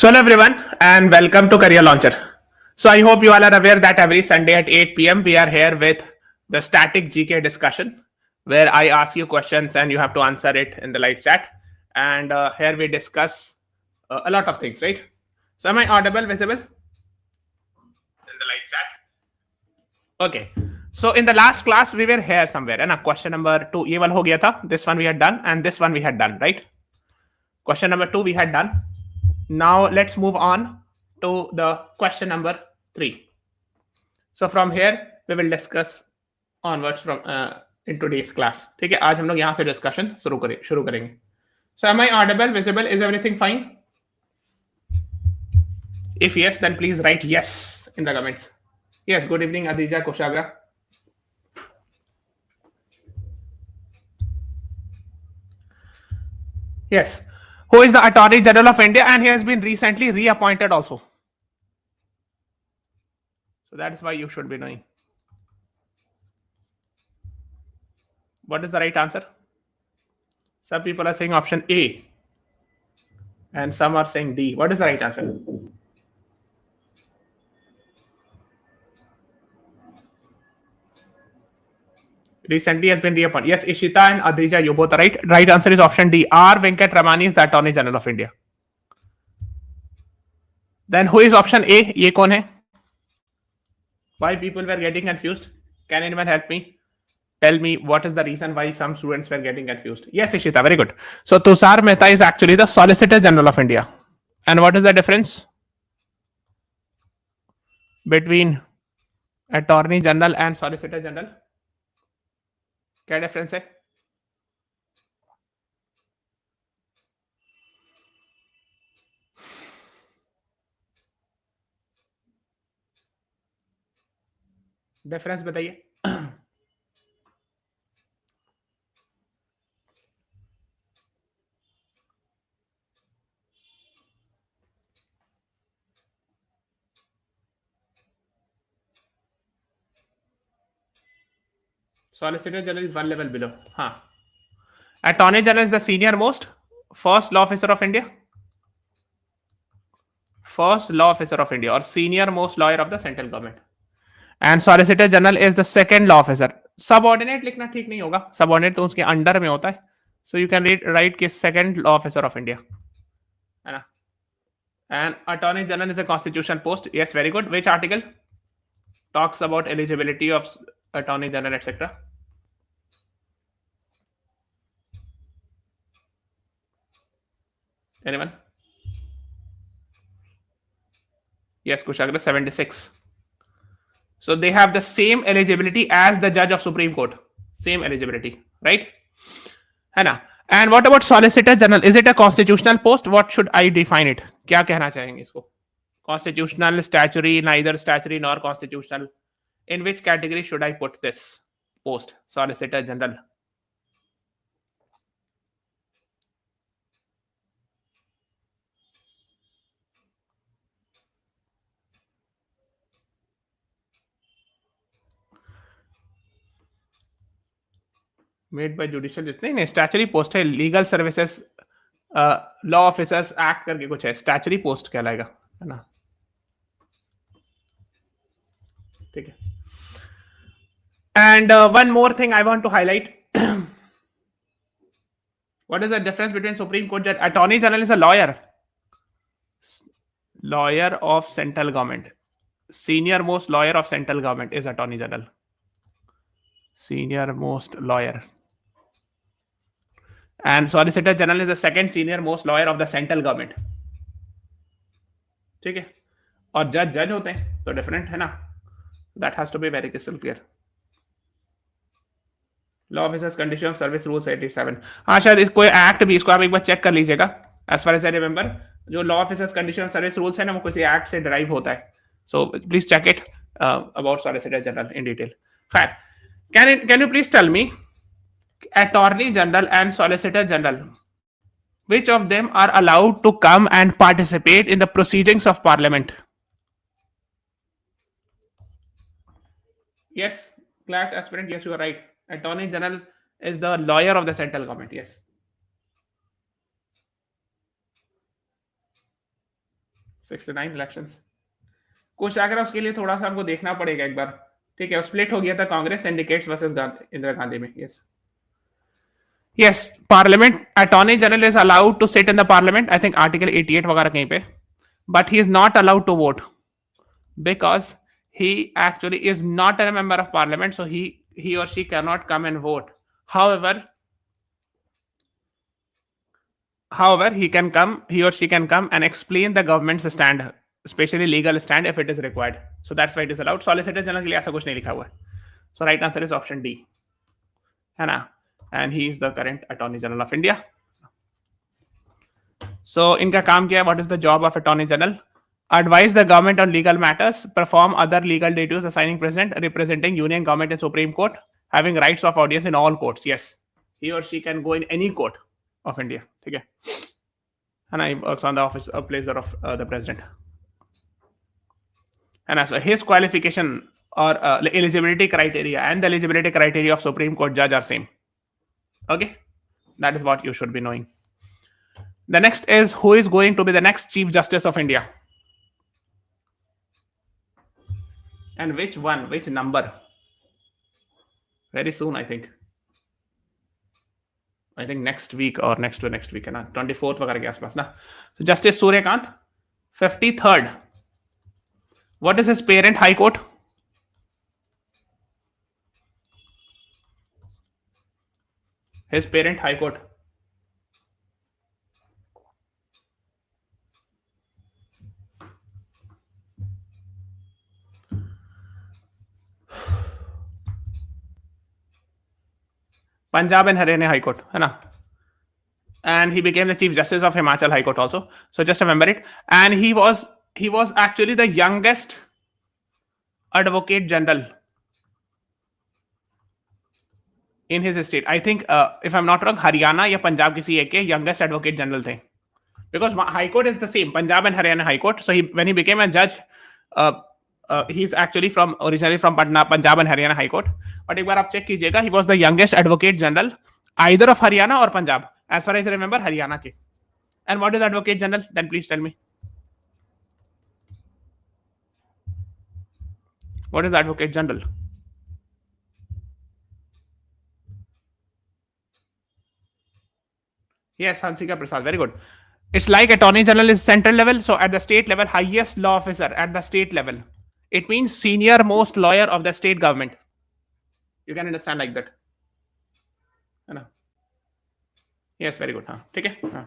So hello everyone and welcome to Career Launcher. So I hope you all are aware that every Sunday at 8 p.m. we are here with the static GK discussion where I ask you questions and you have to answer it in the live chat. And here we discuss a lot of things, right? So am I audible, visible? In the live chat. Okay. So in the last class we were here somewhere and question number 2 ये वाला हो गया था. This one we had done and this one we had done, right? Question number 2 we had done. Now let's move on to the question number 3. So from here we will discuss onwards from in today's class. ठीक है, आज हम लोग यहाँ से discussion शुरू करेंगे. So am I audible, visible? Is everything fine? If yes, then please write yes in the comments. Yes, good evening, Adija Koshagra. Yes. Who is the Attorney General of India, and he has been recently reappointed also. So that is why you should be knowing. What is the right answer? Some people are saying option A and some are saying D. What is the right answer? Recently has been reappointed. Yes, Ishita and Adrija, you both are right. Right answer is option D. R. Venkat Ramani is the Attorney General of India. Then who is option A? Ye kaun hai? Why people were getting confused? Can anyone help me? Tell me what is the reason why some students were getting confused. Yes, Ishita, very good. So Tushar Mehta is actually the Solicitor General of India. And what is the difference between Attorney General and Solicitor General? क्या difference है? Difference बताइए. Solicitor General is one level below. हाँ. Attorney General is the senior most first law officer of India. First law officer of India or senior most lawyer of the central government. And Solicitor General is the second law officer. Subordinate लिखना ठीक नहीं होगा. Subordinate तो उसके under में होता है. So you can write के second law officer of India. है ना? And Attorney General is a constitutional post. Yes, very good. Which article talks about eligibility of Attorney General, etc.? Anyone? Yes, Kushagra, 76. So they have the same eligibility as the judge of Supreme Court. Same eligibility, right? Hannah. And what about Solicitor General? Is it a constitutional post? What should I define it? क्या कहना चाहेंगे इसको? Constitutional, statutory, neither statutory nor constitutional. In which category should I put this post? Solicitor General. Made by judicial जितने नहीं statutory post है. Legal services law officers act करके कुछ है. स्टैचुरी पोस्ट कहलाएगा, है ना? ठीक है. And one more thing I want to highlight. What is the difference between supreme court जज? Attorney general is a lawyer of central government. Senior most lawyer of central government is Attorney General. Senior most lawyer. And Solicitor General is the second senior most lawyer of the central government. ठीक है. और जज होते हैं तो different है ना. That has to be very crystal clear. Law officers condition of service rules 87. हाँ, शायद इसको एक्ट भी इसको आप एक बार चेक कर लीजिएगा. As far as I remember जो law officers condition of service rules है ना वो किसी एक्ट से डिराइव होता है. So please check it about solicitor general in detail. खैर, can you please tell me Attorney General and Solicitor General, which of them are allowed to come and participate in the proceedings of Parliament? Yes, CLAT aspirant, yes, you are right. Attorney General is the lawyer of the central government. Yes. 69 elections. कुछ अगर उसके लिए थोड़ा सा हमको देखना पड़ेगा एक बार, ठीक है। स्प्लिट हो गया था कांग्रेस सिंडिकेट्स वर्सेस इंदिरा गांधी में। Yes yes, parliament attorney general is allowed to sit in the parliament, I think article 88 वगैरह कहीं पे, but he is not allowed to vote because he actually is not a member of parliament, so he or she cannot come and vote. However, he or she can come and explain the government's stand, especially legal stand if it is required. So that's why it is allowed. Solicitor General के लिए ऐसा कुछ नहीं लिखा हुआ है. So right answer is option D, है ना? And he is the current Attorney General of India. So इनका काम क्या है? What is the job of Attorney General? Advise the government on legal matters, perform other legal duties, assigning president, representing union government in Supreme Court, having rights of audience in all courts. Yes, he or she can go in any court of India. Okay, and he works on the office of pleasure of the president. And so his qualification or eligibility criteria and the eligibility criteria of Supreme Court judge are same. Okay, that is what you should be knowing. The next is who is going to be the next Chief Justice of India. And which one, which number? Very soon, I think. I think next week or next to next week, है ना, 24th वगैरह के आसपास ना. So Justice Suryakant, 53rd. What is his parent High Court? His parent High Court. Punjab and Haryana High Court, है ना? And he became the Chief Justice of Himachal High Court also. So just remember it. And he was actually the youngest Advocate General in his state. I think, if I'm not wrong, Haryana या Punjab किसी एक के youngest Advocate General थे. Because High Court is the same, Punjab and Haryana High Court. So when he became a judge, he's actually originally from Punjab and Haryana High Court. But एक बार आप check कीजिएगा, he was the youngest Advocate General either of Haryana or Punjab. As far as I remember, Haryana ke. And what is Advocate General? Then please tell me. What is Advocate General? Yes, Hansika Prasad. Very good. It's like Attorney General is central level. So at the state level, highest law officer at the state level. It means senior most lawyer of the state government. You can understand like that. Yes, very good. हाँ, ठीक है.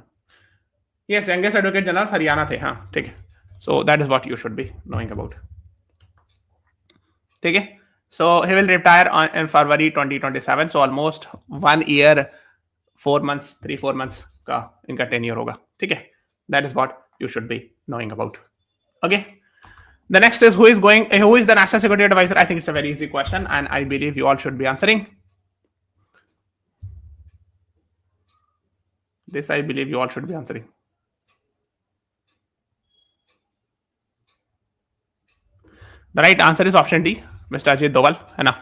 Yes, youngest Advocate General Haryana थे. हाँ, ठीक है. So that is what you should be knowing about. ठीक है. So he will retire in February 2027. So almost 1 year, 4 months, 3-4 months का इनका tenure होगा. ठीक है. That is what you should be knowing about. Okay. The next is who is the National Security Advisor? I think it's a very easy question, and I believe you all should be answering. This I believe you all should be answering. The right answer is option D, Mr. Ajit Doval, है ना?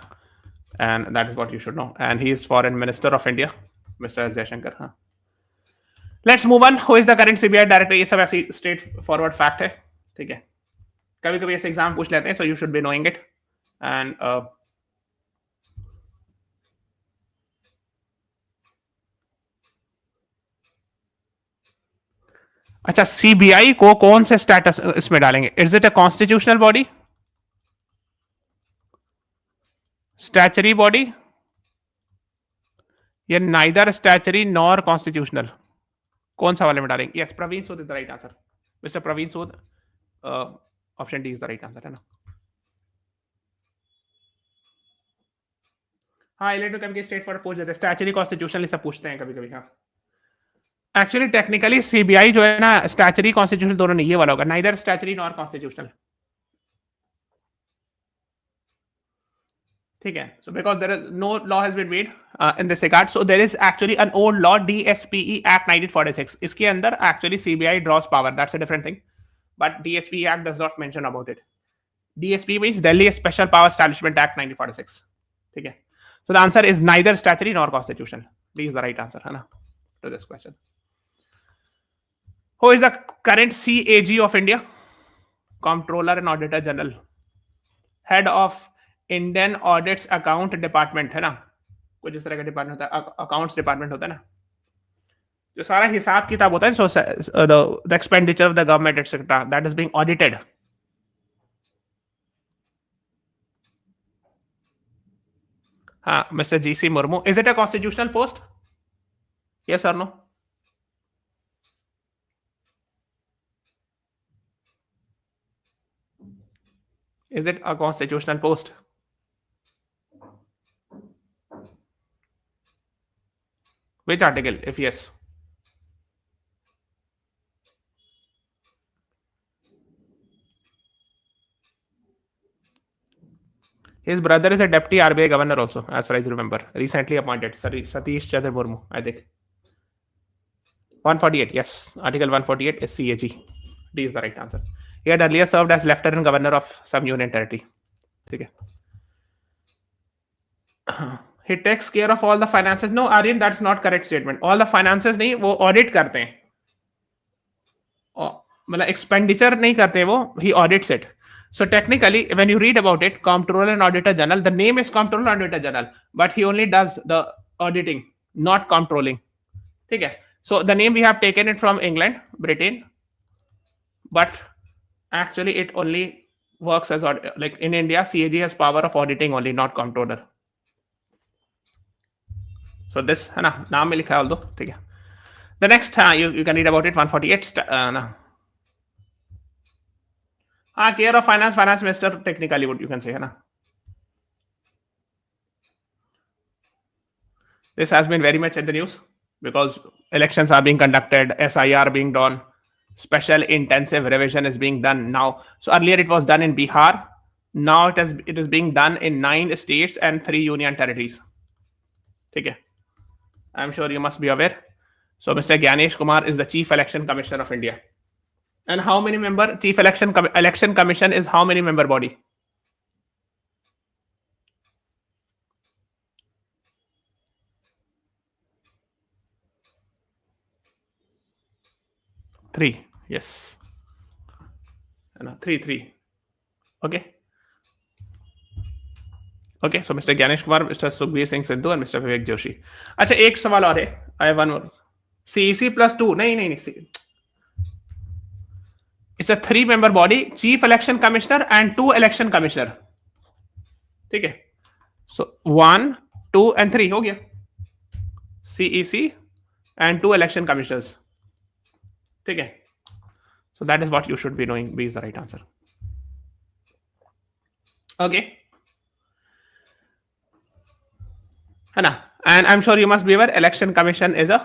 And that is what you should know. And he is Foreign Minister of India, Mr. S. Jaishankar. हाँ. Let's move on. Who is the current CBI director? ये सब ऐसी straightforward fact है, ठीक है? कभी-कभी ऐसे एग्जाम पूछ लेते हैं, so you should be knowing it. And अच्छा, सीबीआई को कौन से स्टेटस इसमें डालेंगे? Is it a constitutional body, statutory body, या नाइदर स्टैचुरी नॉर कॉन्स्टिट्यूशनल? कौन सा वाले में डालेंगे? Yes, Praveen Sood is the right answer. Mister Praveen Sood, option D is the right answer, है ना? हाँ, आईलेट में कभी स्टेट फॉर पूछ देते हैं, स्टैचुरी कॉन्स्टिट्यूशनल सब पूछते हैं कभी-कभी. हाँ, एक्चुअली टेक्निकली सीबीआई जो है ना, स्टैचुरी कॉन्स्टिट्यूशनल दोनों नहीं, ये वाला होगा, नाइदर स्टैचुरी नॉर कॉन्स्टिट्यूशनल. ठीक है. So because there is no law has been made in this regard, so there is actually an old law, DSPE Act 1946. इसके अंदर actually CBI draws power. That's a different thing. But DSPE Act does not mention about it. DSPE means Delhi Special Power Establishment Act 1946. ठीक है. So the answer is neither statutory nor constitutional. D is the right answer, है ना, to this question. Who is the current CAG of India? Comptroller and Auditor General, Head of Indian Audits Account Department, है ना, कुछ इस तरह का department होता है, अकाउंट्स डिपार्टमेंट होता है ना, जो सारा हिसाब किताब होता है, so the expenditure of the government etc. that is being audited. Mr. GC Murmu, is it a constitutional post? Yes or no? Is it a constitutional post? Which article, if yes? His brother is a deputy RBI governor also, as far as I remember. Recently appointed. Satish Chandra Murmu, I think. 148, yes. Article 148 is CAG. D is the right answer. He had earlier served as lieutenant governor of some union territory. Okay. He takes care of all the finances. No, Aryan, that's not correct statement. All the finances नहीं, वो audit करते हैं. मतलब expenditure नहीं करते वो, he audits it. So technically, when you read about it, Comptroller and Auditor General, the name is Comptroller and Auditor General, but he only does the auditing, not controlling. Okay. So the name we have taken it from England, Britain, but actually it only works as like in India, CAG has power of auditing only, not Comptroller. So this है ना, नाम में लिखा है although, ठीक है. The next you can read about it, 148 ना. Care of finance minister technically what you can say है ना. This has been very much in the news because elections are being conducted, SIR being done, special intensive revision is being done now. So earlier it was done in Bihar, now it is being done in 9 states and 3 union territories. Okay. I'm sure you must be aware. So Mr. Gyanesh Kumar is the Chief Election Commissioner of India. And how many member? Chief Election Commission is how many member body? Three. Yes. No, three. Okay. Okay. So Mr. Gyanesh Kumar, Mr. Sukhbir Singh Sidhu, and Mr. Vivek Joshi. अच्छा, एक सवाल और है. I have one more. CEC plus 2. नहीं. It's a 3-member body, Chief Election Commissioner and 2 election commissioner. ठीक है. So 1, 2 and 3 हो गया. CEC and 2 election commissioners. ठीक है. So that is what you should be knowing. B is the right answer. Okay. है ना? And I'm sure you must be aware, Election Commission is a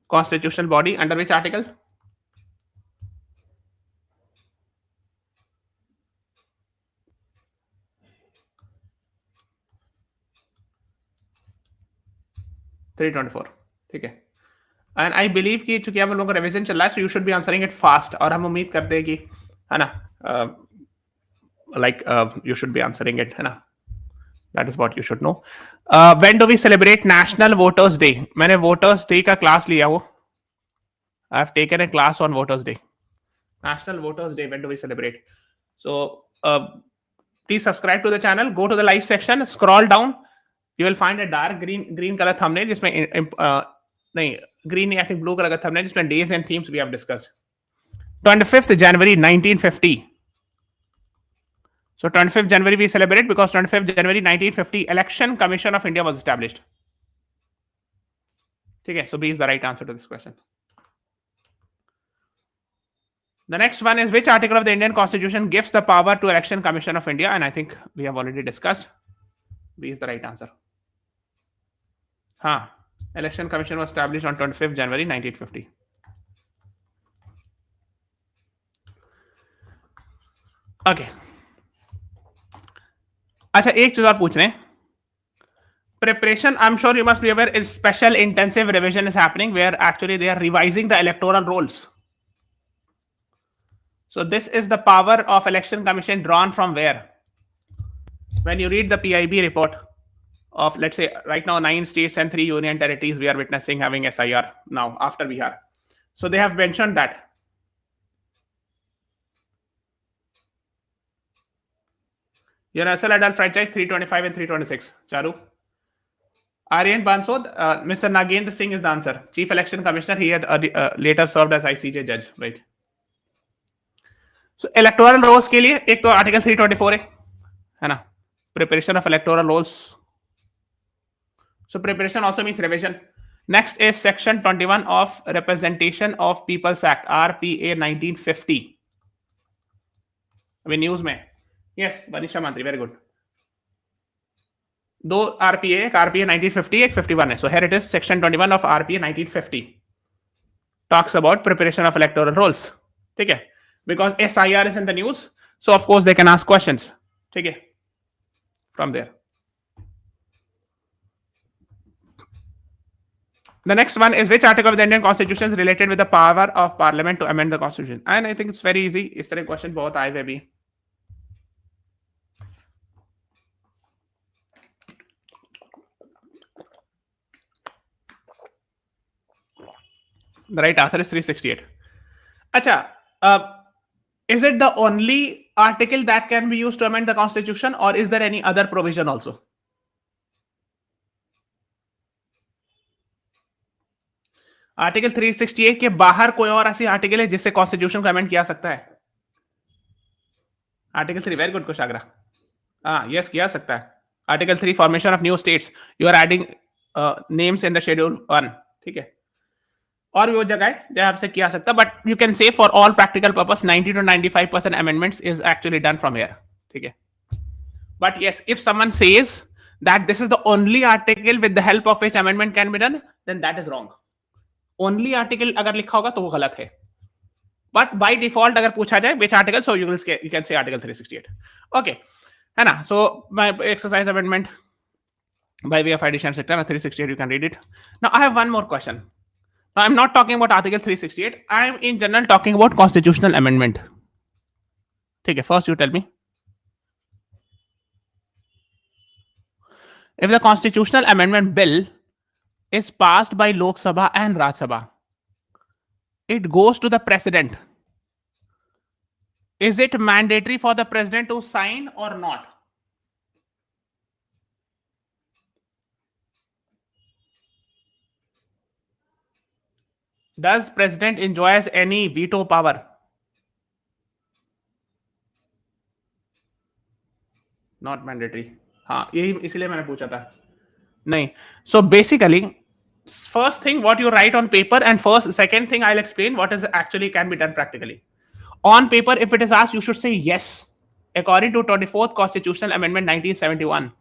constitutional body under which article? ठीक है. And I believe कि चूंकि आप लोगों का revision चल रहा है, so you should be answering it fast, और हम उम्मीद करते हैं कि है ना, like you should be answering it, है ना. That is what you should know. When do we celebrate national voters day? मैंने वोटर्स डे का क्लास लिया, वो I have taken a class on voters day. National voters day, when do we celebrate? So please subscribe to the channel, go to the live section, scroll down, you will find a dark green color thumbnail जिसमें नहीं green नहीं, I think blue color का thumbnail जिसमें days and themes we have discussed. 25th January 1950. So 25th January we celebrate because 25th January 1950 Election Commission of India was established. ठीक है. So B is the right answer to this question. The next one is, which article of the Indian Constitution gives the power to Election Commission of India? And I think we have already discussed. B is the right answer. Election Commission was established on 25th January 1950. Okay. अच्छा, एक चीज और पूछ रहे हैं. Preparation, I'm sure you must be aware, a special intensive revision is happening where actually they are revising the electoral rolls. So this is the power of Election Commission drawn from where? When you read the PIB report of, let's say, right now 9 states and 3 union territories we are witnessing having SIR now after Bihar. So they have mentioned that Universal Adult Franchise 325 and 326. Charu. Aryan Bansod, Mr. Nagendra Singh is the answer. Chief Election Commissioner. He had later served as ICJ judge, right? So electoral rolls के लिए एक तो article 324 है ना, preparation of electoral rolls. So preparation also means revision. Next is section 21 of Representation of People's Act RPA 1950. अभी news में. Yes, Manisha Mantri, very good. दो RPA, एक आरपीए 1950, एक 51 है. So here it is, section 21 of RPA 1950 talks about preparation of electoral rolls. ठीक है, because SIR is in the news, so of course they can ask questions. ठीक है, from there. The next one is which article of the Indian Constitution is related with the power of Parliament to amend the Constitution? And I think it's very easy. इस तरह question बहुत आए हुए भी. The right answer is 368. Acha, is it the only article that can be used to amend the Constitution, or is there any other provision also? Article 368 के बाहर कोई और ऐसी आर्टिकल है जिससे कॉन्स्टिट्यूशन को अमेंड किया सकता है? Article 3, very good Kushagra. हाँ, यस, किया सकता है. Article 3, formation of new states, you are adding names in the schedule 1. ठीक है, और भी वो जगह है जहां से किया सकता, but you can say for all practical purpose 90 to 95% amendments is actually done from here. ठीक है, but yes, if someone says that this is the only article with the help of which amendment can be done, then that is wrong. Only article अगर लिखा होगा तो वो गलत है, but by default अगर पूछा जाए which article, so you can से आर्टिकल 368. ओके, है ना. So my exercise amendment by way of addition sector 368, you can read it. Now I have one more question. Now I'm not talking about article 368, I am in general talking about constitutional amendment. Okay, first you tell me, if the constitutional amendment bill is passed by Lok Sabha and Raj Sabha, it goes to the president. Is it mandatory for the president to sign or not? Does president enjoys any veto power? Not mandatory. हाँ, यही इसलिए मैंने पूछा था. नहीं. So basically, first thing what you write on paper, and second thing I'll explain what is actually can be done practically. On paper, if it is asked, you should say yes. According to 24th Constitutional Amendment 1971,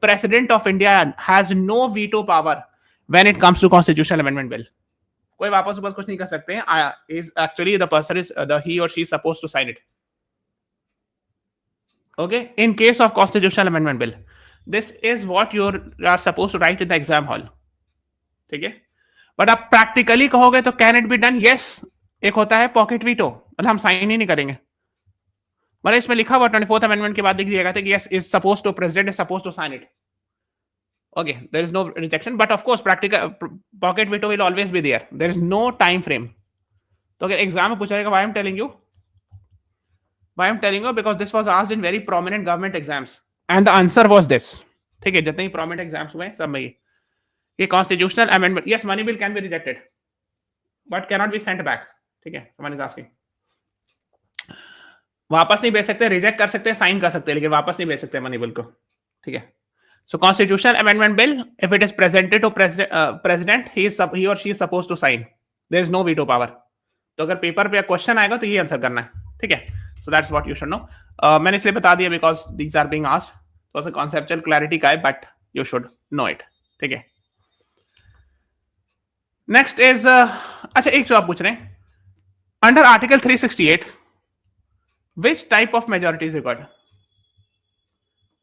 President of India has no veto power when it comes to Constitutional Amendment Bill. कोई वापस कुछ नहीं कर सकते हैं. Is actually the person is he or she is supposed to sign it. Okay, in case of Constitutional Amendment Bill, this is what you are supposed to write in the exam hall. ठीक है, but आप practically कहोगे तो can it be done? Yes. एक होता है pocket veto, मतलब हम साइन ही नहीं करेंगे. मतलब इसमें लिखा हुआ 24th अमेंडमेंट के बाद देखिएगा कि yes is suppose to, president is suppose to sign it. Okay, there is no rejection, but of course practical pocket veto will always be there. There is no time frame. तो अगर exam में पूछा जाएगा, why I'm telling you because this was asked in very prominent government exams and the answer was this. ठीक है, जितने ही prominent exams हुए सब में ये constitutional amendment, yes, money bill can be rejected but cannot be sent back. ठीक है, someone is asking. वापस नहीं भेज सकते, रिजेक्ट कर सकते हैं, साइन कर सकते हैं, लेकिन वापस नहीं भेज सकते मनी बिल को. ठीक है. So constitutional amendment bill, if it is presented to president, he or she is supposed to sign. There is no veto power. तो अगर पेपर पे क्वेश्चन आएगा तो ये आंसर करना है. ठीक है, so that's what you should know. मैंने इसलिए बता दिया because these are being asked. तो conceptual clarity का है, but you should know it. ठीक है. Next is अच्छा, एक जो आप पूछ रहे हैं, under article 368, which type of majority is required?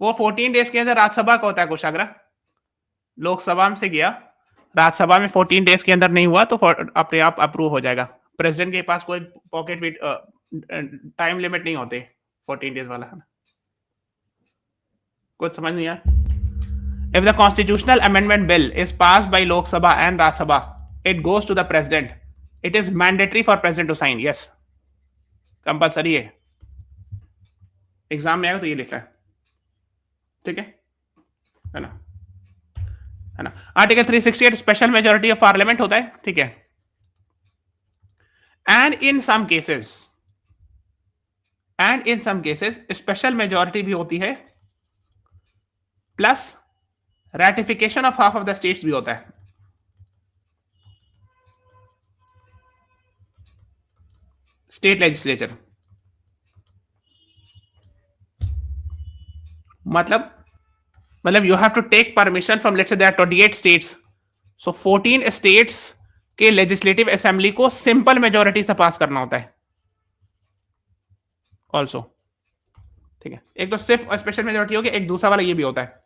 वो 14 डेज के अंदर राज्यसभा का होता है कुशाग्रा. लोकसभा से गया, राज्यसभा में 14 डेज के अंदर नहीं हुआ तो अपने आप अप्रूव हो जाएगा. प्रेसिडेंट के पास कोई पॉकेट टाइम लिमिट नहीं होते 14 डेज वाला. कुछ समझ नहीं आया? If the constitutional amendment bill is passed by Lok Sabha and Raj Sabha, it goes to the president. It is mandatory for president to sign. Yes, compulsory है. Exam में आएगा तो ये लिखना है. ठीक है ना, है ना। Article 368 special majority of parliament होता है, ठीक है। And in some cases special majority भी होती है, plus ratification of half of the states भी होता है। स्टेट लेजिस्लेचर मतलब you have to take permission from, let's say there are 28 states, so 14 states के लेजिस्लेटिव असेंबली को सिंपल मेजोरिटी से पास करना होता है ऑल्सो, ठीक है। एक तो सिर्फ स्पेशल मेजोरिटी होगी, एक दूसरा वाला ये भी होता है।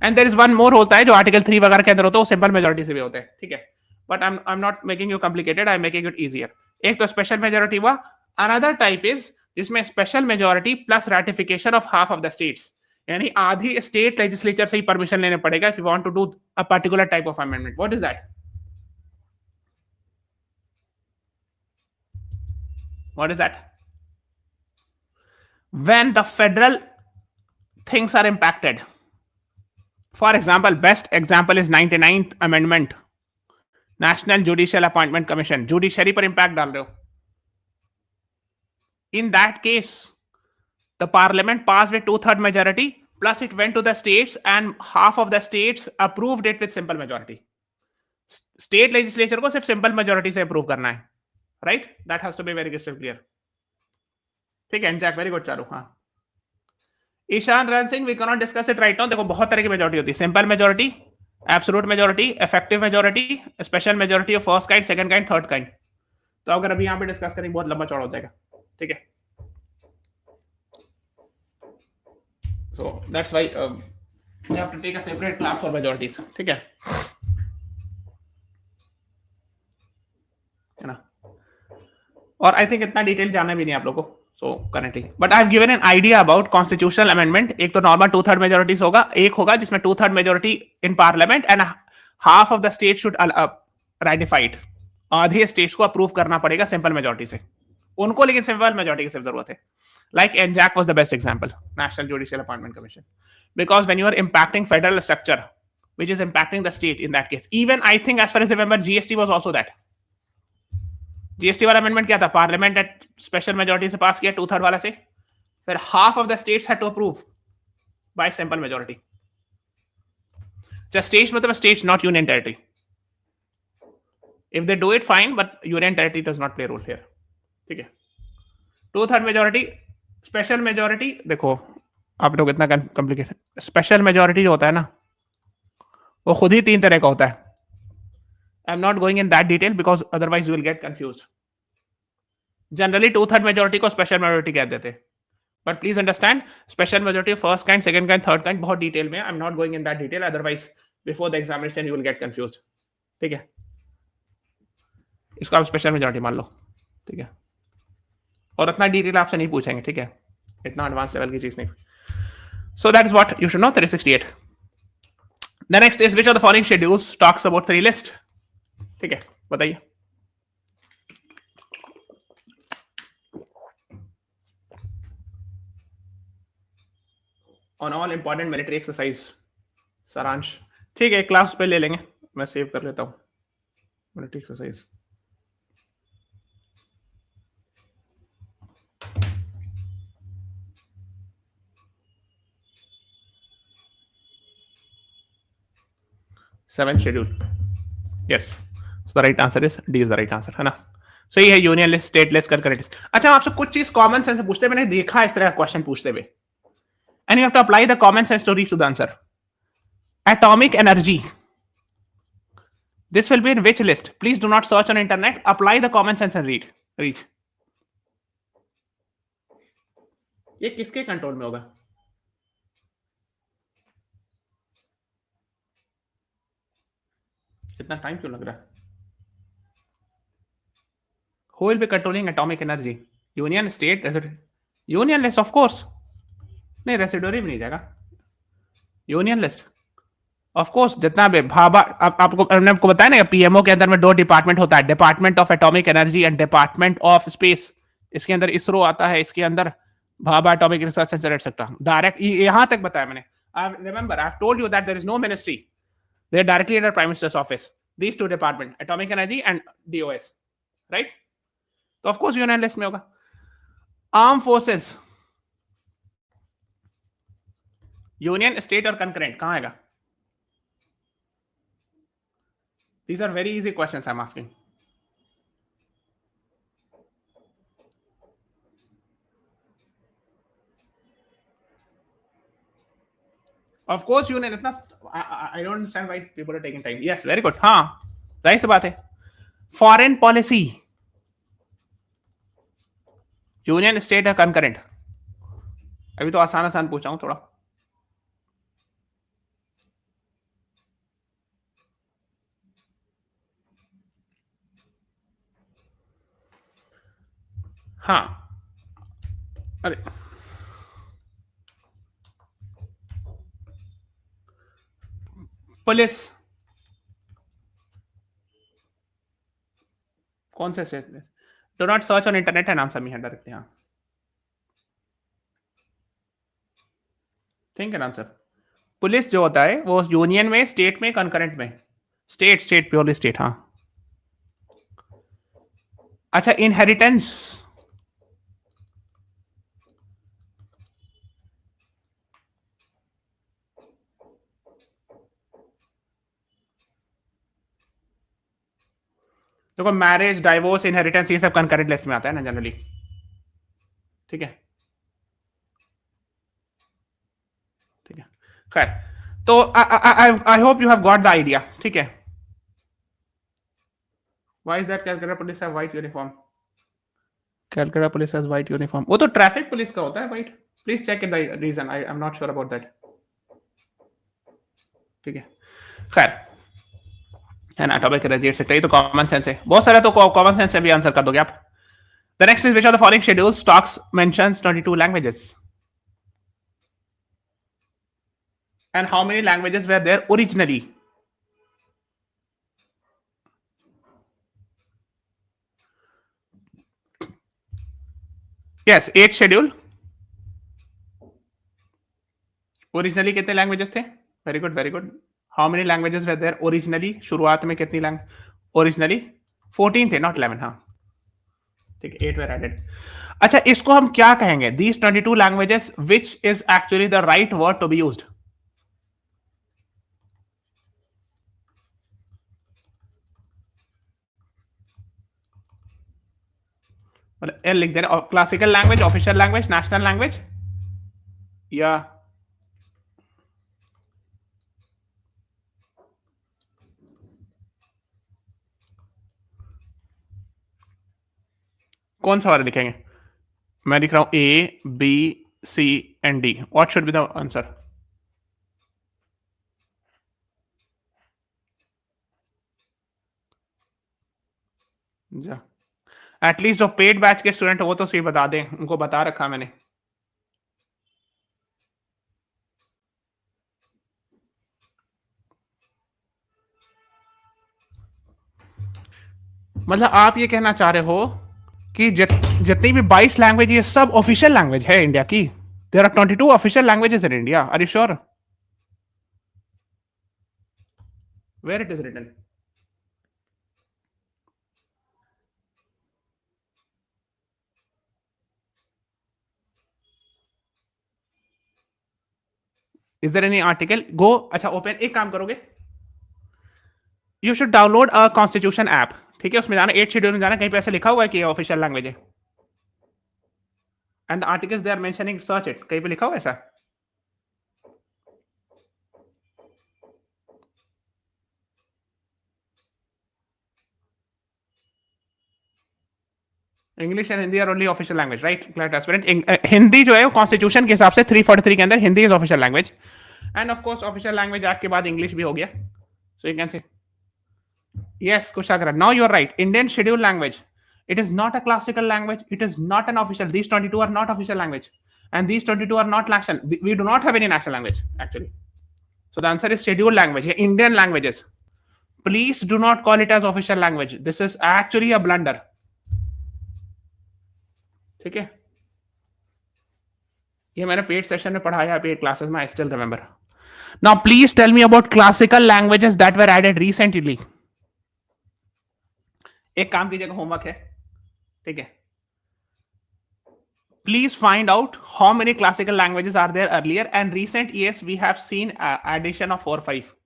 And there is one more होता है जो आर्टिकल 3 वगैरह के अंदर होता है, वो सिंपल मेजोरिटी से भी होता है, ठीक है। But I am not making you complicated, I am making it easier. एक तो स्पेशल मेजोरिटी हुआ, अनदर टाइप इज जिसमें special majority plus ratification of half of the states, यानी आधी स्टेट लेजिस्लेचर से ही परमिशन लेने पड़ेगा if you want to do a particular type of amendment. What is that? What is that? When the federal things are impacted. For example, best example is 99th Amendment, National Judicial Appointment Commission. Judiciary पर impact डाल रहे हो. In that case, the parliament passed with 2/3 majority, plus it went to the states and half of the states approved it with simple majority. State legislature को सिर्फ simple majority से approve करना है. Right? That has to be very crystal clear. ठीक है, Jack, very good Charu. हाँ, Ishan Ran Singh, we can not discuss it right now. देखो बहुत तरह की मेजोरिटी होती है, simple majority, absolute majority, effective majority, special majority of first kind, second kind, third kind. तो अगर अभी यहाँ पे डिस्कस करें बहुत लंबा चौड़ा हो जाएगा, ठीक है। So that's why we have to take a separate class for majorities, ठीक है ना। और आई थिंक इतना डिटेल जानना भी नहीं आप लोगों को, so currently, but I have given an idea about constitutional amendment. एक तो नॉर्मल 2/3 मेजोरिटीज होगा, एक होगा जिसमें 2/3 majority in parliament and half of the state should ratified. आधे स्टेट्स को अप्रूव करना पड़ेगा सिंपल मेजोरिटी से उनको, लेकिन सिंपल मेजोरिटी की सिर्फ जरूरत है। Like NJAC was the best example, national judicial appointment commission, because when you are impacting federal structure which is impacting the state in that case. Even I think as far as I remember GST was also that. GST वाला amendment क्या था? Parliament ने special majority से पास किया 2/3 वाला से, फिर half of the states had to approve by simple majority. Just states मतलब states, not union territory. If they do it fine, but union territory does not play role here, ठीक है। 2/3 majority, special majority, देखो आप लोग इतना complication, special majority जो होता है ना वो खुद ही 3 तरह का होता है। I'm not going in that detail because otherwise you will get confused. Generally 2/3 majority को special majority कह देते हैं, but please understand special majority first kind, second kind, third kind बहुत डिटेल में। I'm not going in that detail, otherwise before the examination you will get confused, ठीक है। इसको आप special majority मान लो, ठीक है, और इतना डिटेल आपसे नहीं पूछेंगे, ठीक है, इतना एडवांस लेवल की चीज नहीं। So that is what you should know, 368. The next is which of the following schedules talks about 3 list, ठीक है, बताइए। On all important military exercise सारांश, ठीक है, क्लास पे ले लेंगे, मैं सेव कर लेता हूं military exercise. Seventh schedule, yes, so the right answer is D is the right answer, है ना। सही है, union list, state list, concurrent list. अच्छा, हम आपसे कुछ चीज कॉमन सेंस से पूछते हैं, मैंने देखा इस तरह का क्वेश्चन पूछते हुए, and you have to apply the common sense to reach to the answer. Atomic energy, this will be in which list? Please do not search on internet, apply the common sense and reach. ये किसके control में होगा? इतना time क्यों लग रहा है? Who will be controlling atomic energy? Union, state, union list, of course. नहीं, रेसिडुअरी में नहीं जाएगा, यूनियन लिस्ट ऑफ कोर्स। जितना भी भाभा, आपको मैंने आपको बताया ना, पीएमओ के अंदर में 2 डिपार्टमेंट होता है, department of atomic energy and department of space. इसके अंदर इसरो आता है, इसके अंदर Bhabha atomic research centre etcetera. Direct यहां तक बताया मैंने, Remember, I've told you that there is no ministry. They're directly under Prime Minister's office. These two departments, Atomic Energy and DOS, right? So of course union list में होगा. Armed Forces, Union, State और Concurrent कहाँ आएगा? These are very easy questions I'm asking. Of course union. इतना I don't understand why people are taking time. Yes, very good. हाँ, जाहिर सी बात है. Foreign policy, यूनियन, स्टेट है, कंकरेंट. अभी तो आसान आसान पूछा हूं थोड़ा. हाँ, अरे पुलिस कौन से स्टेट में? Do not search on internet and answer me directly. हाँ, थिंक एंड आंसर. पुलिस जो होता है वो यूनियन में, स्टेट में, कंकरेंट में? State purely state. हाँ, अच्छा, इनहेरिटेंस, देखो मैरिज, डाइवोर्स, इनहेरिटेंस, ये सब कंकरेंट लिस्ट में आता है ना जनरली. ठीक है, ठीक है. खैर, तो I hope you have got the idea. ठीक है. Why is that Calcutta police have white uniform? Calcutta police has white uniform. वो तो ट्रैफिक पुलिस का होता है white. Please check the reason. I am not sure about that. ठीक है. खैर, एनाटॉमिक एनर्जी एटसेट्रा, ये तो कॉमन सेंस है. बहुत सारा तो कॉमन सेंस से भी आंसर कर दोगे आप. The next is which of the following schedule stocks mentions 22 languages and how many languages were there originally? Yes, 8th schedule. Originally कितने लैंग्वेजेस थे? Very good, very good. How many languages were there originally? शुरुआत में कितनी originally? 14 थे, not 11. हाँ, ठीक है, 8 वर added. अच्छा, इसको हम क्या कहेंगे? These 22 languages, which is actually the right word to be used? L लिख दे रहे. Classical language, official language, national language, या कौन सा वाला लिखेंगे? मैं लिख रहा हूं A, B, C and D. What should be the answer? जा, एटलीस्ट जो पेड बैच के स्टूडेंट वो तो सही बता दें. उनको बता रखा मैंने. मतलब आप ये कहना चाह रहे हो कि जितनी भी 22 लैंग्वेज, ये सब ऑफिशियल लैंग्वेज है इंडिया की? There are 22 official languages in India. Are you sure? Where it is written? Is there any article? Go, अच्छा, ओपन, एक काम करोगे, you should download a constitution app. ठीक है, उसमें जाना, 8 शेड्यूल में जाना, कहीं पे ऐसे लिखा हुआ है कि ये ऑफिशियल लैंग्वेज है. And the articles they are mentioning, search it. कहीं पे लिखा हुआ ऐसा? English and Hindi are only official language, right? CLAT aspirant. Hindi जो है वो कॉन्स्टिट्यूशन के हिसाब से 343 के अंदर Hindi is official language. And of course official language act के बाद इंग्लिश भी हो गया. सो यू कैन से yes, Kushagara. Now you're right. Indian scheduled language. It is not a classical language. It is not an official. These 22 are not official language. And these 22 are not national. We do not have any national language, actually. So the answer is scheduled language. Indian languages. Please do not call it as official language. This is actually a blunder. ठीक है, ये मैंने paid session में पढ़ाया, paid classes में. I still remember. Now please tell me about classical languages that were added recently. एक काम कीजिएगा, होमवर्क है, ठीक है. Please find out how many classical languages are there earlier, and recent years we have seen addition of 4 or 5.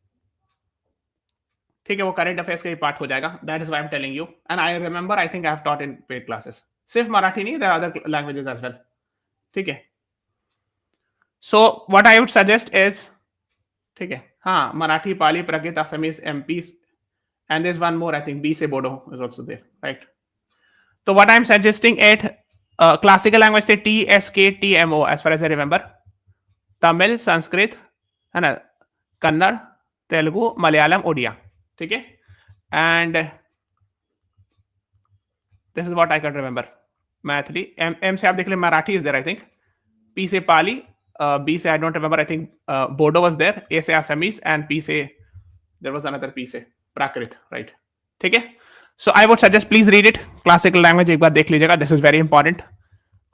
ठीक है, वो current affairs का ही पार्ट हो जाएगा. That is why I am telling you, and I remember I think I have taught in paid classes. सिर्फ मराठी नहीं, there are other languages as well. ठीक है. So what I would suggest is, ठीक है, हाँ, Marathi, Pali, Prakrit, Assamese, MP, and there is one more, I think B से Bodo is also there, right. तो what I am suggesting at classical language थे TSKTMO as far as I remember. Tamil, Sanskrit, है ना, कन्नड़, तेलुगु, मलयालम, ओडिया. ठीक है. And this is what I can remember. Maithili, M से आप देख ले, Marathi is there I think. P से पाली, बी से I don't remember, I think Bodo was there. A से असमीज, एंड पी से देयर वाज अनदर पी से प्राकृत, राइट. ठीक है. So I would suggest please read it. Classical language एक बार देख लीजिएगा, दिस इज वेरी इंपॉर्टेंट.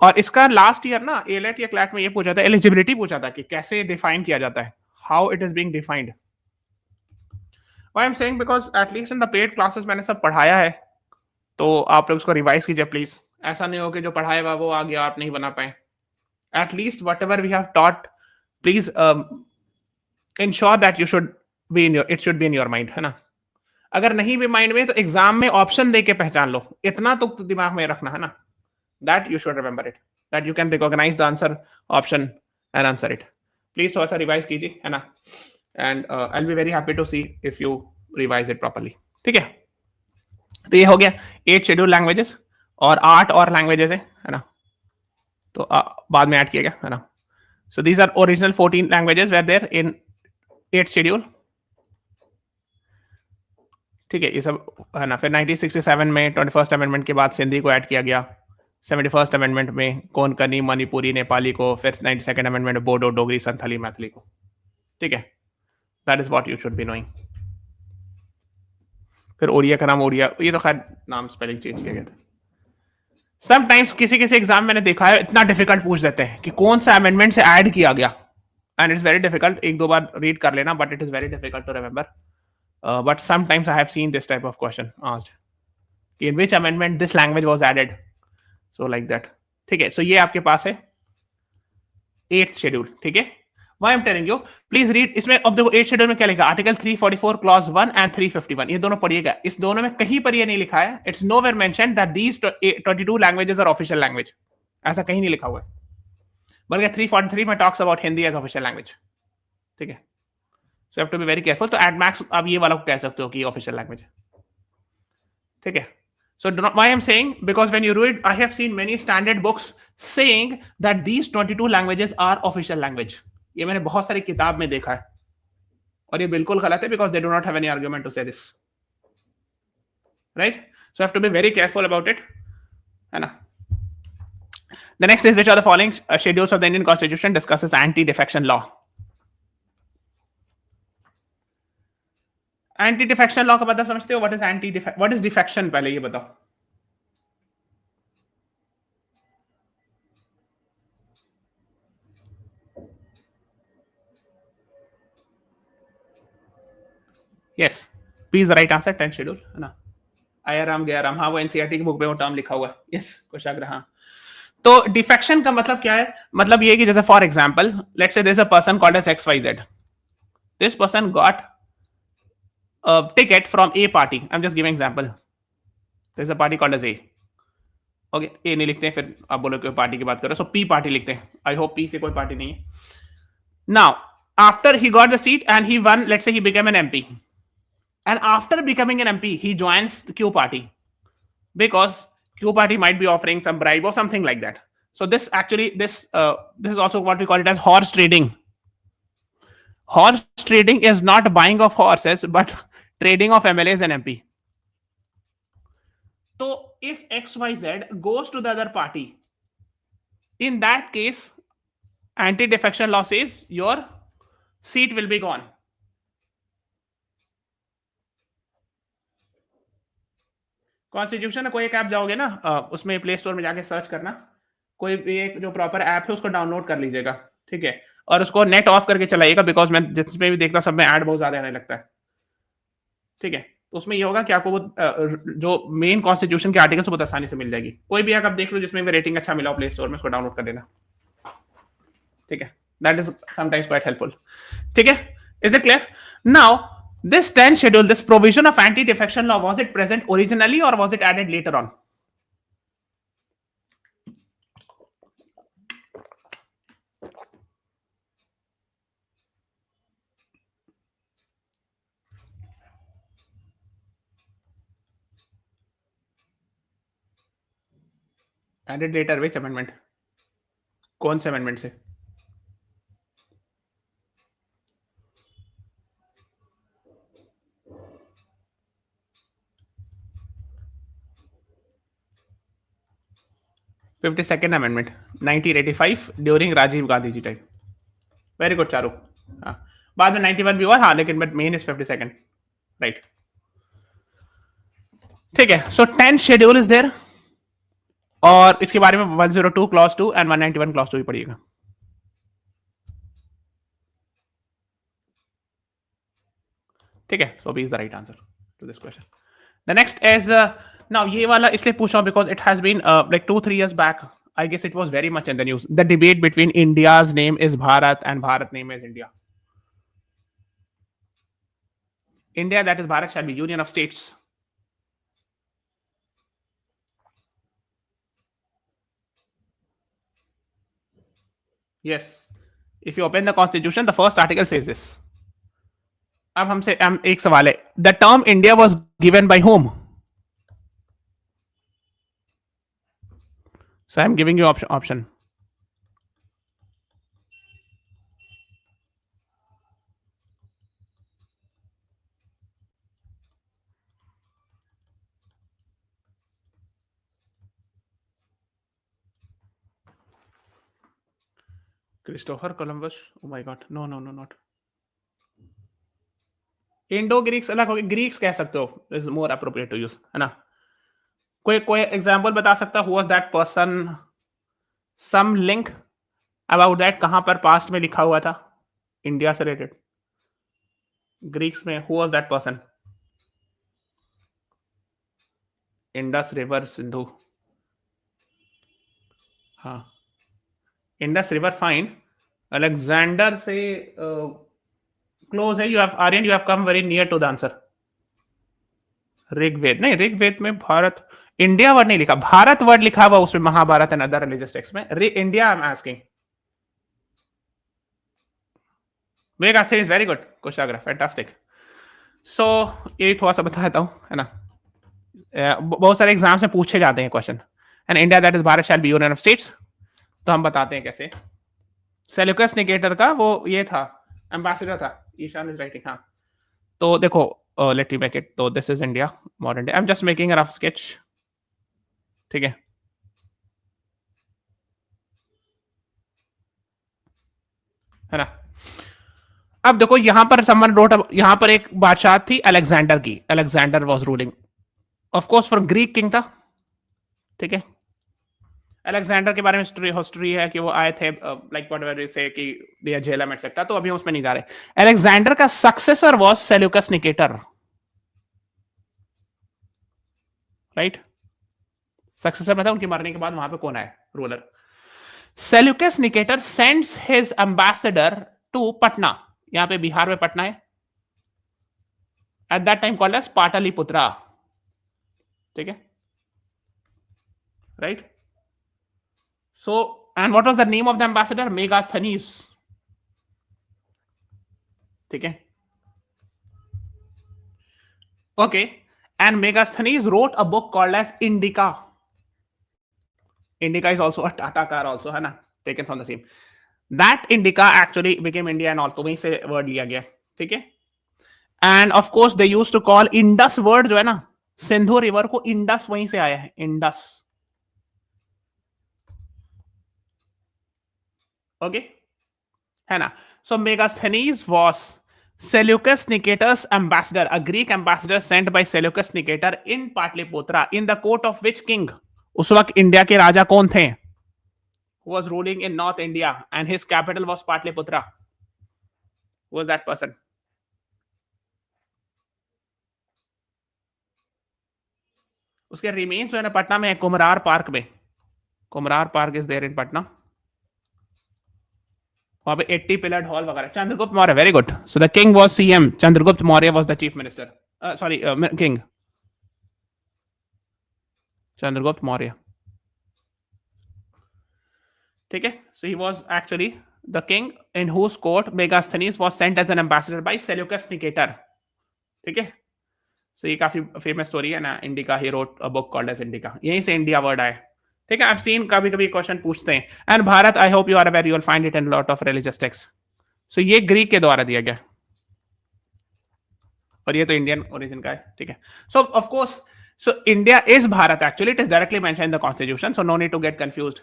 और इसका लास्ट ईयर ना एलेट या क्लैट में ये पूछा था, एलिजिबिलिटी पूछा था कि कैसे डिफाइन किया जाता है, how it is being defined. Why I'm saying because at least in the paid classes मैंने सब पढ़ाया है, तो आप लोग उसको रिवाइज कीजिए प्लीज. ऐसा नहीं हो कि जो पढ़ाया हुआ वो आ गया आप नहीं बना पाए. At least whatever we have taught, please ensure that you should be in your, it should be in your mind, है ना. अगर नहीं भी माइंड में तो एग्जाम में ऑप्शन दे के पहचान लो, इतना तो दिमाग में रखना, है ना. That you should remember it, that you can recognize the answer option and answer it. Please थोड़ा सा रिवाइज कीजिए, है ना. And I'll be very happy to see if you revise it properly. ठीक है. तो ये हो गया 8 शेड्यूल लैंग्वेजेस, और 8 और लैंग्वेजेस है ना. तो बाद में ऐड किया गया, है ना. So these are original 14 languages were there in 8 schedule. ठीक है, ये सब है ना. फिर 1967 में 21st अमेंडमेंट के बाद सिंधी को ऐड किया गया. 71st अमेंडमेंट में कोंकणी, मणिपुरी, नेपाली को. फिर 92nd अमेंडमेंट में बोडो, डोगरी, संथाली, मैथिली को. ठीक है. That is what you should be knowing. फिर ओडिया का नाम ओडिया, ये तो खैर नाम स्पेलिंग चेंज किया गया था. समटाइम्स किसी किसी एग्जाम मैंने देखा है इतना डिफिकल्ट पूछ देते हैं कि कौन सा अमेंडमेंट से ऐड किया गया, एंड इट्स वेरी डिफिकल्ट. एक दो बार रीड कर लेना, but it is very difficult to remember. But sometimes I have seen this type of question asked कि in which amendment this language was added, so like that. ठीक है. सो ये आपके पास है 8th शेड्यूल. ठीक है. Why I'm telling you, please read. इसमें अब देखो 8 शेड्यूल में क्या लिखा, आर्टिकल 344 क्लॉज 1 एंड 351, ये दोनों पढ़िएगा. इस दोनों में कहीं पर ये नहीं लिखा है, it's nowhere mentioned that these 22 languages are official language. ऐसा कहीं नहीं लिखा हुआ है. बल्कि 343 में talks about Hindi as official language. ठीक है. So have to be very careful. तो एट मैक्स आप ये वाला को कह सकते हो कि ऑफिशियल लैंग्वेज. ठीक है. So why I'm saying, because when you read, I have seen many standard books saying that these 22 languages are official language. ये मैंने बहुत सारी किताब में देखा है, और ये बिल्कुल गलत है, because they do not have any argument to say this, right? So I have to be very careful about it, है ना. The next is, which are the following schedules of the Indian Constitution discusses anti-defection law? Anti-defection law का मतलब समझते हो? What is anti-defection? What is defection? पहले ये बताओ. Yes, please the right answer. 10th schedule, है ना. आया राम गया राम, हाँ वो एनसीईआरटी की बुक में वो टर्म लिखा हुआ है. यस, कुशाग्र. हाँ, तो डिफेक्शन का मतलब क्या है? मतलब ये कि जैसे for example, let's say there is a person called as XYZ. This person got a ticket from A party. I'm just giving example. There's a party called as A. Okay, A नहीं लिखते हैं, फिर आप बोलो कोई party की बात करो, so P पार्टी लिखते हैं. I hope P से कोई पार्टी नहीं है. Now, after he got the seat and he won, let's say he became an MP. And after becoming an MP, he joins the Q party, because Q party might be offering some bribe or something like that. So this actually, this is also what we call it as horse trading. Horse trading is not buying of horses, but trading of MLAs and MP. So if XYZ goes to the other party, in that case, anti-defection law says your seat will be gone. Constitution कोई एक app जाओगे ना, उसमें play store में जाके search करना, कोई एक जो प्रॉपर ऐप है उसको डाउनलोड कर लीजिएगा. ठीक है. और उसको नेट ऑफ करके चलाइएगा, बिकॉज मैं जिसमें भी देखता सब में ऐड बहुत ज्यादा आने लगता है, ठीक है। तो उसमें ये होगा कि आपको वो जो मेन कॉन्स्टिट्यूशन के आर्टिकल्स बहुत आसानी से मिल जाएगी। कोई भी आप देख लो जिसमें भी रेटिंग अच्छा मिला प्ले स्टोर में, उसको डाउनलोड कर देना, ठीक है। That is sometimes quite helpful, ठीक है। Is it clear? Now this 10 schedule, this provision of anti-defection law, was it present originally or was it added later on? Added later which amendment? कौन से amendment से? $52nd amendment 1985 during Rajiv Gandhi ji time. Very good Charu. हाँ, बाद में 91 भी हुआ, हाँ, लेकिन but main is 52nd, right, ठीक है। सो 10 शेड्यूल इज देयर, और इसके बारे में 102 क्लॉज 2 एंड 191 क्लॉज 2 ही पढ़िएगा, ठीक है। So B is the right answer to this question. The next is now, ये वाला इसलिए पूछ रहा हूं because it has been like 2-3 years back, I guess it was very much in the news, the debate between India's name is Bharat and Bharat name is India. India, that is Bharat, shall be union of states. Yes, if you open the constitution, the first article says this. अब हमसे एक सवाल है, the term India was given by whom? So I'm giving you option. Christopher Columbus? Oh my God, no, not. Indo Greeks अलग हो गए, Greeks कह सकते हो, is more appropriate to use, है ना। कोई एग्जांपल बता सकता who was that person, some link about that, कहां पर पास्ट में लिखा हुआ था इंडिया से रिलेटेड ग्रीक्स में? Who was that person? Indus river, Sindhu, हाँ, इंडस रिवर फाइन, अलेक्जेंडर से क्लोज है। You have Aryan, you have come very near to the answer. Rigveda नहीं, ऋग्वेद में भारत, इंडिया वर्ड नहीं लिखा, भारत वर्ड लिखा हुआ उसमें Mahabharata and other religious text में। India I am asking. Megasthenes is very good, Kushagra, fantastic. सो ये थोड़ा सा बता देता हूं, है ना। बहुत सारे एग्जाम्स में पूछे जाते हैं question, and India that is Bharat shall be union of states. तो हम बताते हैं कैसे। सेल्यूकस निकेटर का वो ये था, एम्बेसडर था, ईशान इज राइटिंग, हाँ। तो देखो, लेट मी मेक इट, तो this is India, modern day, I am just making a rough sketch, ठीक है ना। अब देखो यहां पर समवन रोट, यहां पर एक बादशाह थी अलेक्जेंडर की, Alexander was ruling, of course for Greek king था, ठीक है। अलेक्जेंडर के बारे में हिस्ट्री है कि वो आए थे लाइक व्हाटएवर से कि दिया झेलम एटसेट्रा, तो अभी हम उसमें नहीं जा रहे। अलेक्जेंडर का successor was Seleucus Nicator, right. Successor में था, उनके मरने के बाद वहां पे कौन आया ruler? Seleucus Nicator sends his ambassador to Patna, यहां पे बिहार में पटना है, at that time called as Pataliputra, ठीक है, right. So and what was the name of the ambassador? Megasthenes, ठीक है, okay. And Megasthenes wrote a book called as Indica. Indica is also a Tata car also, है ना, taken from the same. That Indica actually became India and all, तो वहीं से word लिया गया, ठीक है। And of course they used to call Indus word जो है ना, सिंधु रिवर को इंडस वहीं से आया है, इंडस, ओके, है ना। So Megasthenes was Seleucus Nicator's ambassador, a Greek ambassador sent by Seleucus Nicator in Patliputra, in the court of which king? उस वक्त इंडिया के राजा कौन थे? who was ruling in North India and his capital was Patliputra? Who was that person? उसके remains जो है ना पटना में, कुमरार पार्क में. Kumrahar park is there in Patna. वहां पे 80 पिलर्ड हॉल वगैरह. Chandragupta Maurya, very good. So the king was CM, Chandragupta Maurya was the chief minister. Sorry, king Chandragupta Maurya. ठीक है. So he was actually the king in whose court Megasthenes was sent as an ambassador by Seleucus Nicator. ठीक है. सो ये काफी famous story है ना, Indica. He wrote a book called as Indica. यहीं से इंडिया वर्ड आया. ठीक है. आई हैव सीन कभी कभी क्वेश्चन पूछते हैं. And Bharat, I hope you are aware, you will find it in lot of religious text. So ये ग्रीक के द्वारा दिया गया और ये तो इंडियन ओरिजिन का है. ठीक है. So of course, so India is Bharat actually. It is directly mention in the constitution, so no need to get confused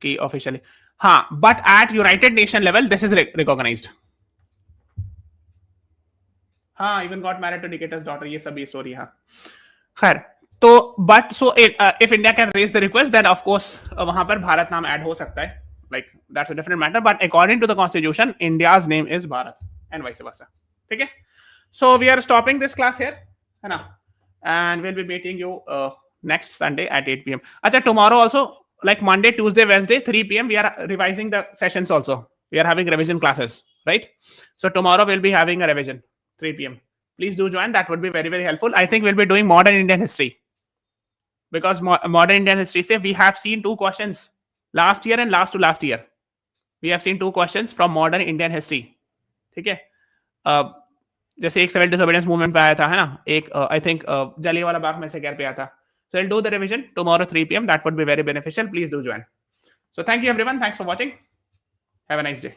कि ऑफिशियली. हाँ, but at United Nation level this is recognized. हाँ, even got married to dictator's daughter. ये सब story. हाँ, खैर. तो but so if India can raise the request, then of course वहां पर भारत नाम ऐड हो सकता है. Like that's a different matter, but according to the constitution India's name is Bharat and vice versa. ठीक है. So we are stopping this class here, है ना, and will be meeting you next Sunday at 8 p.m. अच्छा, tomorrow also, like Monday, Tuesday, Wednesday, 3 p.m. we are revising the sessions also. We are having revision classes, right? So tomorrow we'll be having a revision, 3 p.m. Please do join. That would be very, very helpful. I think we'll be doing modern Indian history. Because modern Indian history say we have seen 2 questions last year and last to last year. We have seen 2 questions from modern Indian history. ठीक है. जैसे एक civil disobedience movement पे आया था, है ना, एक आई थिंक जलियांवाला बाग में से पे आया था. So I'll do the revision tomorrow 3 p.m. That would be very beneficial. Please do join. So thank you everyone. Thanks for watching. Have a nice day.